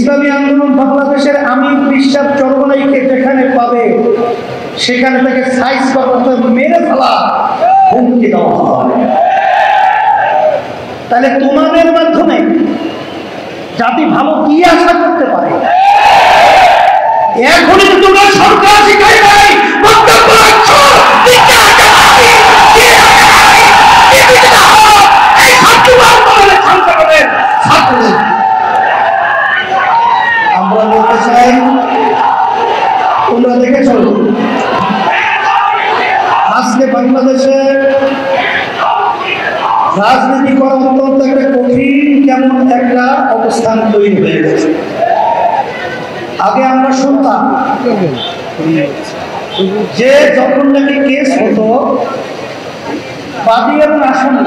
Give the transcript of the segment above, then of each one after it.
ইসলামী আন্দোলন বাংলাদেশের আমির বিশ্বাস চরমনাইকে যেখানে পাবে সেখানে তাকে সাইজ করতে মেরে ফেলা হুমকি দেওয়া হয়। তাহলে তোমাদের মাধ্যমে জাতি ভালো কি আশা করতে পারে? এখনই তো তোমরা সরকার শিখাই নাই বক্তব্য রাখছো, আমরা বলতে চাই তোমরা দেখেছ আজকে বাংলাদেশে রাজনীতি করা অত্যন্ত একটা কঠিন কেমন একটা অবস্থান তৈরি হয়ে গেছে। আগে আমরা শুনতাম যে যখন নাকি কেস হতো বাদী এবং আসামি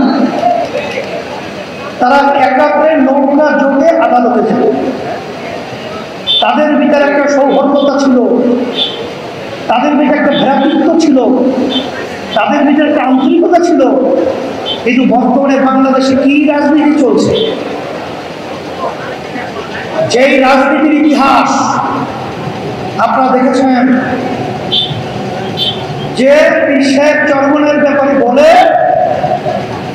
তারা একাত্রে নৌকা যোগে আদালতে যেত। তাদের ভিতরে একটা সৌহার্দ্যতা ছিল, তাদের ভিতরে একটা ভ্রাতৃত্ব ছিল, তাদের ভিতরে একটা আন্তরিকতা ছিল। কিন্তু বর্তমানে বাংলাদেশে কি রাজনীতি চলছে? যেই রাজনীতির ইতিহাস আপনারা দেখেছেন যে পীর সাহেব চরমনাইয়ের ব্যাপারে বলে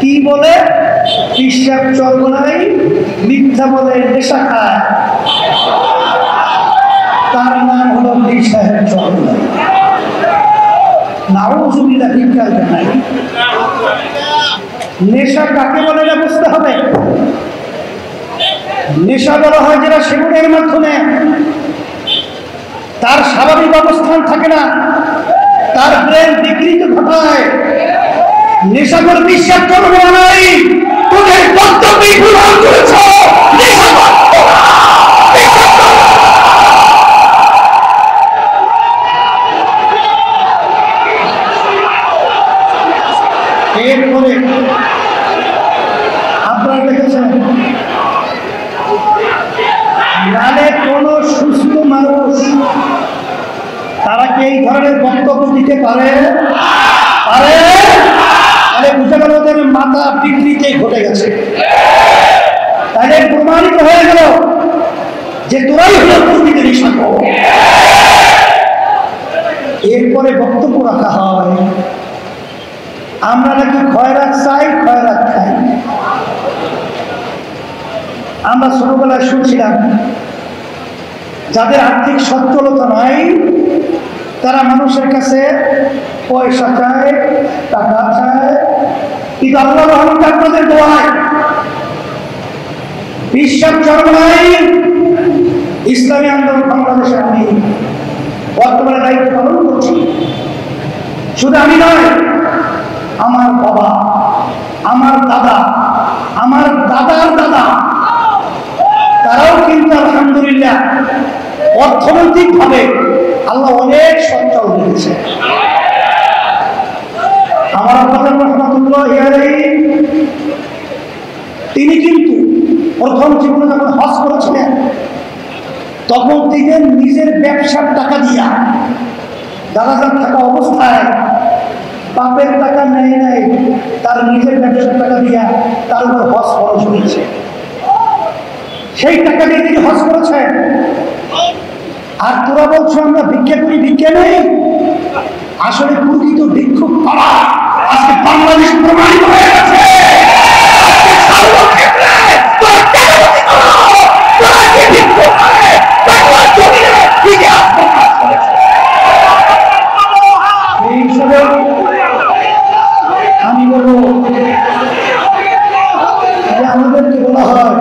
কি বলে, পীর সাহেব চরমনাই মিথ্যা বলে নেশা খায়, তার নাম হলো পীর সাহেব চরমনাই। নাউজুবিল্লাহ ঠিকঠাক নাই। নেশা কাকে বলে না বুঝতে হবে। নেশা বলা হয় যেটা সেবনের মাধ্যমে তার স্বাভাবিক অবস্থান থাকে না, তার ব্রেন বিকৃত ঘটায়। নেশাখোর বিশ্বাস করবো নাই, তোদের বক্তব্য ভুল করেছ। এরপরে আপনারা দেখেছেন নালে কোন সুস্থ মানুষ তারা কি এই ধরনের বক্তব্য দিতে পারে? তাহলে বুঝে গেল ওদের মাথা বিকৃতি ঘটে গেছে। তাহলে প্রমাণিত হয়ে গেল যে তোরাই হলো প্রকৃত নেশাখোর। এরপরে বক্তব্য রাখা হয় আমরা নাকি খয়রাত চাই, খয়রাত খাই। আমরা ছোটবেলায় শুনছিলাম যাদের আর্থিক সচ্ছলতা নাই তারা মানুষের কাছে পয়সা চায়, টাকা চায়। কিন্তু আল্লাহ রহমতে আপনাদের দোয়ায় বিশ্বাস চরমনাই ইসলামী আন্দোলন বাংলাদেশে আমি বর্তমানে দায়িত্ব পালন করছি। শুধু আমি নয়, আমার বাবা, আমার দাদা, আমার দাদার দাদা তারাও কিন্তু আলহামদুলিল্লাহ অর্থনৈতিক ভাবে আল্লাহ অনেক সচ্ছল রেখেছে। আমার আব্বাজান রহমাতুল্লাহ আলাইহি তিনি কিন্তু প্রথম জীবনে যখন হজ করেছিলেন তখন তিনি নিজের ব্যবসার টাকা দিয়া দাদাজান থাকা অবস্থায় বাপের টাকা নেয় নাই, তার নিজের ব্যবসার টাকা দিয়া তার উপর হজ খরচ হয়েছে। সেই টাকা দিয়ে তিনি হজ করেছেন। আর তোরা বলছো আমরা ভিক্ষা করি, ভিক্ষা নেই। আসলে প্রকৃত ভিক্ষুক করা আজকে বাংলাদেশ প্রমাণিত হয়ে গেছে। আমি বলবো যে আমাদেরকে বলা হয়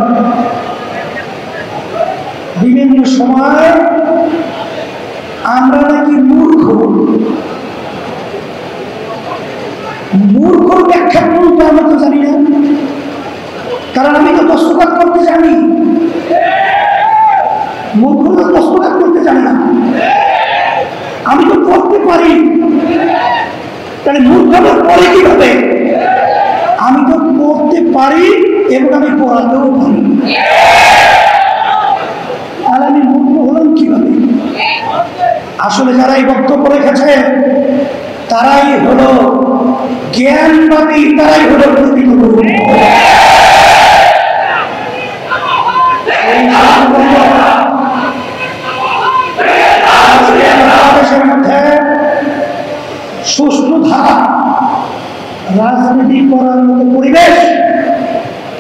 বিভিন্ন সময় আমরা নাকি মূর্খ। মূর্খর ব্যাখ্যা কোনটা আমরা তো জানি না, কারণ আমি তো দস্তখত করতে জানি। মূর্খ তো দস্তখত করতে জানি না, আমি তো পড়তে পারি। তাহলে মূর্খ পড়ে কিভাবে? আমি তো পড়তে পারি এবং আমি পড়াতেও পারি, তাহলে আমি মূর্খ হলাম কিভাবে? আসলে যারা এই বক্তব্য রেখেছে তারাই হলো জ্ঞানবাদী, তারাই হলো প্রকৃত মূর্খ।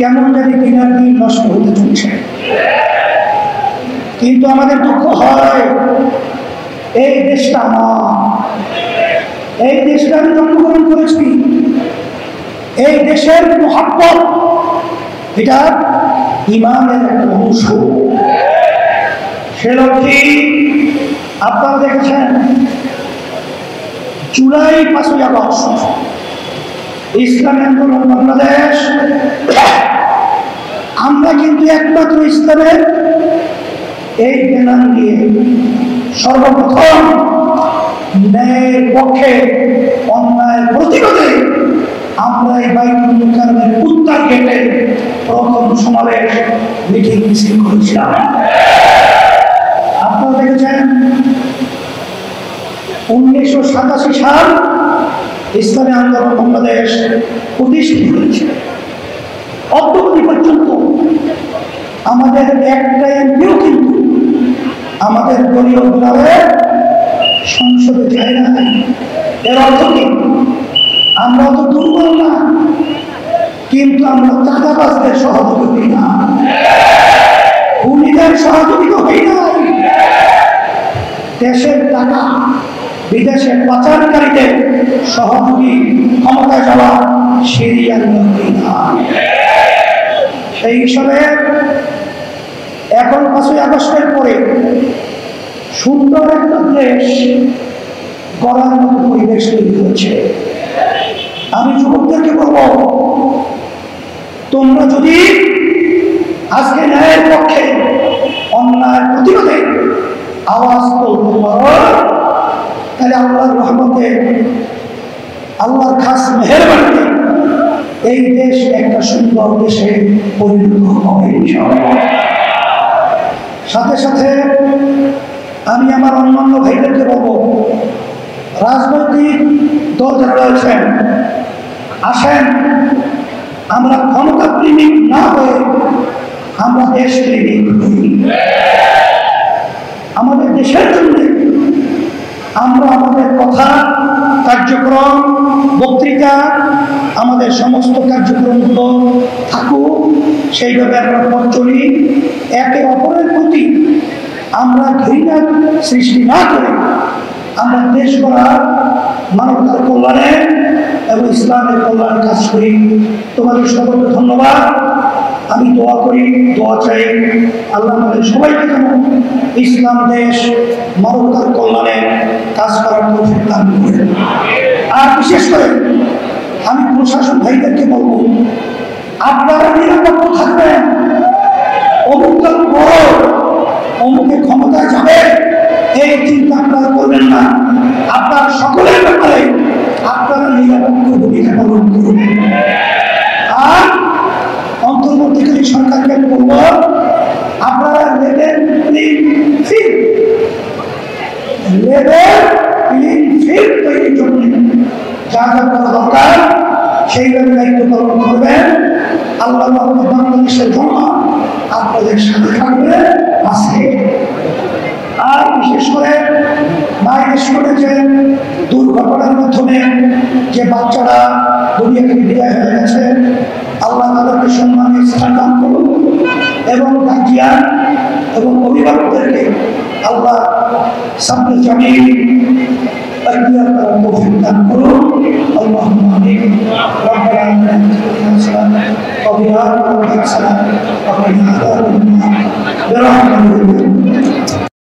কেমন জানি দিনের দিন নষ্ট হতে চলছে। কিন্তু আমাদের দুঃখ হয়, এই দেশটা আমার, এই দেশটা আমি জন্মগ্রহণ করেছি, এই দেশের মহব্বত এটা ইমানের একটা অংশ। সে লক্ষ্যে আপনারা দেখেছেন জুলাই 5ই আগস্ট ইসলামী আন্দোলন বাংলাদেশ, আমরা কিন্তু একমাত্র ইসলামের এই ব্যানার নিয়ে সর্বপ্রথম ন্যায়ের পক্ষে অন্যায়ের প্রতিরোধে আমরা এই বাইতুল মুকাররমের উত্তর গেটে প্রথম সমাবেশ মিটিং মিছিল করেছিলাম। আপনারা দেখেছেন 1987 সাল ইসলামী আন্দোলন বাংলাদেশ প্রতিষ্ঠিত হয়েছে। অদ্যবধি পর্যন্ত আমাদের একটা এমপিও কিন্তু আমাদের দলীয় দলে সংসদে যায় না। এর অর্থ কি? আমরা তো দুর্বল না, কিন্তু আমরা চাঁদাবাজদের সহযোগী হই না, খুনিদের সহযোগিতা হই নাই, দেশের টাকা বিদেশে পাচারকারীদের সহযোগী ক্ষমতায় যাওয়া সিরিয়াল হই না। সেই হিসাবে এখন 5ই আগস্টের পরে সুন্দর একটা দেশ গড়ার মতো পরিবেশ তৈরি হয়েছে। আমি যুবকদেরকে বলবো, তোমরা যদি আজকে ন্যায়ের পক্ষে অন্যায়ের প্রতিরোধে আওয়াজ তুলতে পারো, তাহলে আল্লাহর রহমতে, আল্লাহর খাস মেহেরবানিতে এই দেশ একটা সুন্দর দেশে পরিণত হবে ইনশাআল্লাহ। সাথে সাথে আমি আমার অন্যান্য ভাইদেরকে বলবো, রাজনৈতিক দল যারা রয়েছেন, আসেন আমরা ক্ষমতা প্রেমিক না হয়ে আমরা দেশ প্রেমিক হই। আমাদের দেশের জন্য আমরা আমাদের কথা, কার্যক্রম, বক্তৃতা, আমাদের সমস্ত কার্যক্রমগুলো থাকুক, সেইভাবে আমরা পথ চলি। একে অপরের প্রতি আমরা ঘৃণা সৃষ্টি না করে আমরা দেশ গড়ার, মানবতার কল্যাণে এবং ইসলামের কল্যাণে কাজ করি। তোমাদের সকলকে ধন্যবাদ। আমি দোয়া করি, দোয়া চাই, আল্লাহ আমাদের সবাইকে যেন ইসলাম দেশ, মানবতার কল্যাণে কাজ করার তৌফিক দান করেন। আর বিশেষ করে আমি প্রশাসন ভাইদেরকে বলবো, আপনারা নিরাপত্তা থাকবেন। অমুকটা বড়, অমুকে ক্ষমতায় যাবে, এই চিন্তা আপনারা করবেন না। আপনার সকলের ব্যাপারে আপনারা নিরাপত্তা ভূমিকা পালন করুন। আর অন্তর্বর্তীকালীন সরকারকে বলবো, আপনারা লেভেল প্লেইং ফিল্ড তৈরির জন্য যা যা করা দরকার সেইভাবে দায়িত্ব পালন করবেন। আল্লাহ বাংলাদেশের জন্য আপনাদের সাথে থাকবে, আছে। আর বিশেষ করে বাইরের স্কুলে যে দুর্ঘটনার মাধ্যমে যে বাচ্চারা দুনিয়া থেকে বিদায় হয়ে গেছে, আল্লাহ তাদেরকে সম্মানের স্থান দান করুন এবং গার্জিয়ান এবং অভিভাবকদেরকে আল্লাহ সামনে জামিন তরবিয়ত করার তৌফিক দান করুন। আল্লাহুম্মা আমিন। রব্বানা আতিনা ফিদ দুনিয়া হাসানাতাও ওয়া ফিল আখিরাতি হাসানাতাও ওয়া কিনা আযাবান নার।